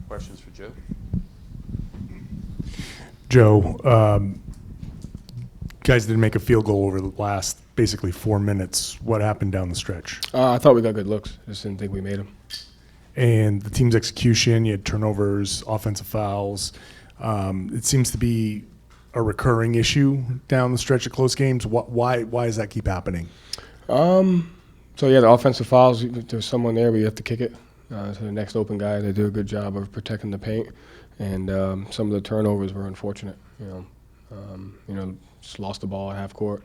Questions for Joe? Joe, guys didn't make a field goal over the last basically 4 minutes. What happened down the stretch? I thought we got good looks. Just didn't think we made them. And the team's execution, you had turnovers, offensive fouls. It seems to be a recurring issue down the stretch of close games. Why does that keep happening? So, yeah, the offensive fouls, there's someone there, but you have to kick it to the next open guy. They do a good job of protecting the paint. And some of the turnovers were unfortunate. Just lost the ball at half court.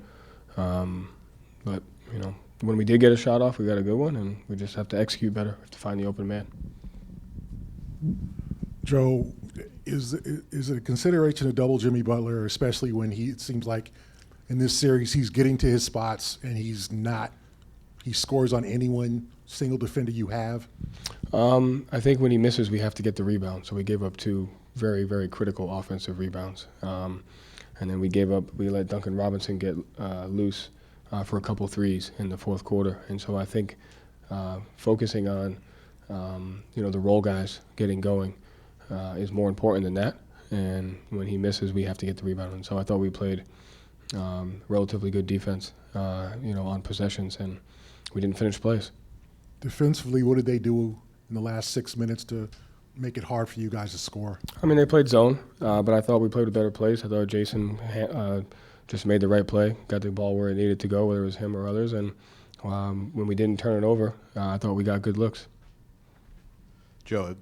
But, when we did get a shot off, we got a good one, and we just have to execute better. We have to find the open man. Joe, is it a consideration to double Jimmy Butler, especially when it seems like in this series he's getting to his spots and he scores on any one single defender you have? I think when he misses, we have to get the rebound. So we gave up 2 very, very critical offensive rebounds. And then we let Duncan Robinson get loose for a couple threes in the fourth quarter. And so I think focusing on, the role guys getting going is more important than that. And when he misses, we have to get the rebound. And so I thought we played relatively good defense, on possessions, and we didn't finish plays. Defensively, what did they do in the last 6 minutes to make it hard for you guys to score? I mean, they played zone, but I thought we played a better place. I thought Jason just made the right play, got the ball where it needed to go, whether it was him or others. And when we didn't turn it over, I thought we got good looks. Joe,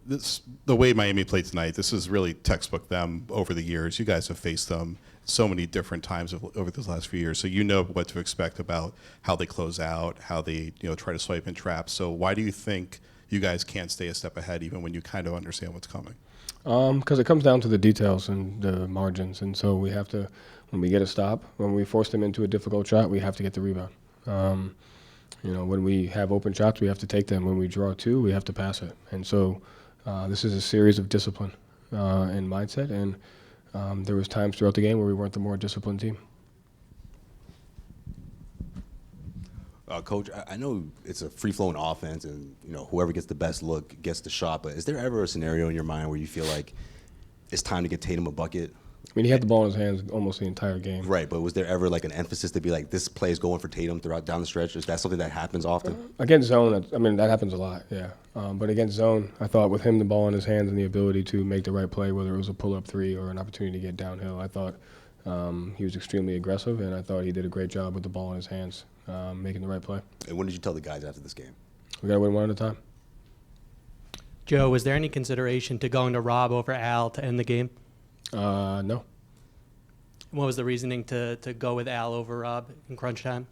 the way Miami played tonight, this is really textbook them over the years. You guys have faced them so many different times over those last few years, so you know what to expect about how they close out, how they try to swipe and trap. So why do you think you guys can't stay a step ahead even when you kind of understand what's coming? Because it comes down to the details and the margins, and so we have to, when we get a stop, when we force them into a difficult shot, we have to get the rebound. When we have open shots, we have to take them. When we draw 2, we have to pass it. And so this is a series of discipline and mindset, and there was times throughout the game where we weren't the more disciplined team. Coach, I know it's a free-flowing offense, and whoever gets the best look gets the shot. But is there ever a scenario in your mind where you feel like it's time to get Tatum a bucket? I mean, he had the ball in his hands almost the entire game. Right, but was there ever like an emphasis to be like, this play is going for Tatum down the stretch? Is that something that happens often? Against zone, that happens a lot, yeah. But against zone, I thought with him the ball in his hands and the ability to make the right play, whether it was a pull-up 3 or an opportunity to get downhill, I thought he was extremely aggressive, and I thought he did a great job with the ball in his hands, making the right play. And what did you tell the guys after this game? We got to win one at a time. Joe, was there any consideration to going to Rob over Al to end the game? No. What was the reasoning to go with Al over Rob in crunch time?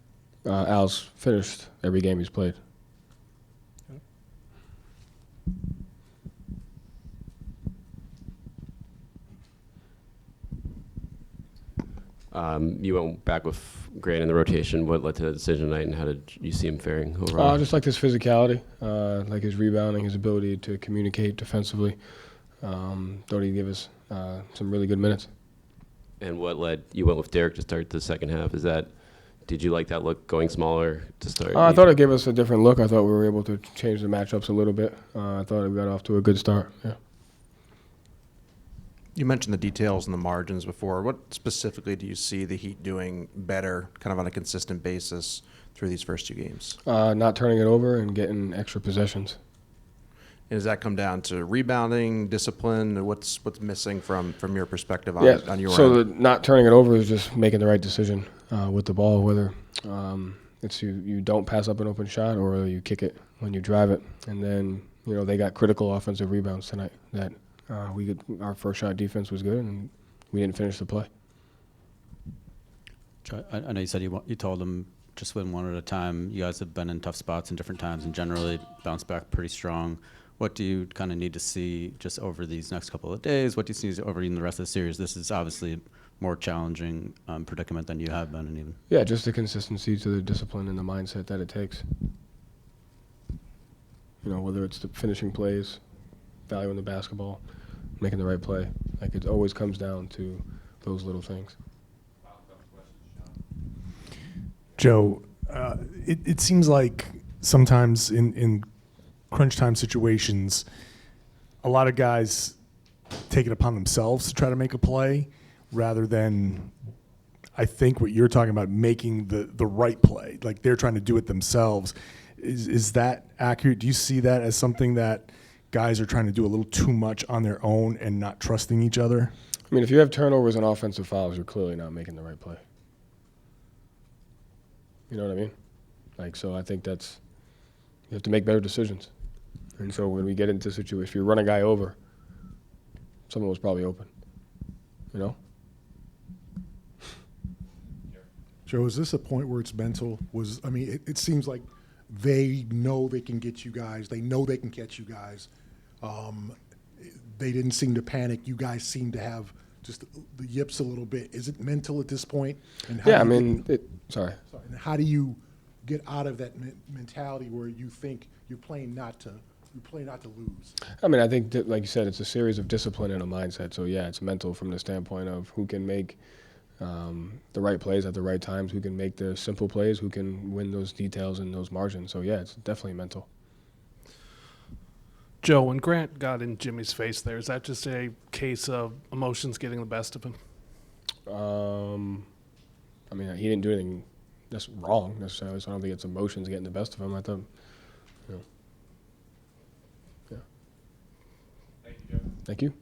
Al's finished every game he's played. You went back with Grant in the rotation. What led to the decision tonight, and how did you see him faring overall? Just like his physicality, like his rebounding, his ability to communicate defensively. Thought he'd give us some really good minutes. And what led you went with Derek to start the second half? Did you like that look going smaller to start? I thought it gave us a different look. I thought we were able to change the matchups a little bit. I thought we got off to a good start. Yeah. You mentioned the details and the margins before. What specifically do you see the Heat doing better, kind of on a consistent basis through these first 2 games? Not turning it over and getting extra possessions. And does that come down to rebounding, discipline? What's missing from your perspective on your so end? not turning it over is just making the right decision with the ball, whether it's you don't pass up an open shot or you kick it when you drive it. And then, they got critical offensive rebounds tonight that our first shot defense was good, and we didn't finish the play. I know you said you told them just win one at a time. You guys have been in tough spots in different times and generally bounced back pretty strong. What do you kind of need to see just over these next couple of days? What do you see over even the rest of the series? This is obviously a more challenging predicament than you have been in even. Yeah, just the consistency to the discipline and the mindset that it takes. Whether it's the finishing plays, valuing the basketball, making the right play. Like, it always comes down to those little things. Joe, it seems like sometimes in crunch time situations, a lot of guys take it upon themselves to try to make a play rather than, I think, what you're talking about, making the right play. Like they're trying to do it themselves. Is that accurate? Do you see that as something that guys are trying to do a little too much on their own and not trusting each other? I mean, if you have turnovers and offensive fouls, you're clearly not making the right play. You know what I mean? Like, so I think that's, you have to make better decisions. And so when we get into situations, if you run a guy over, someone was probably open. You know? Joe, is this a point where it's mental? It seems like they know they can get you guys. They know they can catch you guys. They didn't seem to panic. You guys seem to have just the yips a little bit. Is it mental at this point? And how Yeah, I do you mean, sorry. and how do you get out of that mentality where you think you're playing not to lose? I mean, I think, that, like you said, it's a series of discipline and a mindset. So, yeah, it's mental from the standpoint of who can make the right plays at the right times, who can make the simple plays, who can win those details and those margins. So, yeah, it's definitely mental. Joe, when Grant got in Jimmy's face there, is that just a case of emotions getting the best of him? I mean, he didn't do anything that's wrong necessarily, so I don't think it's emotions getting the best of him. I thought, you know. Yeah. Thank you, Joe. Thank you.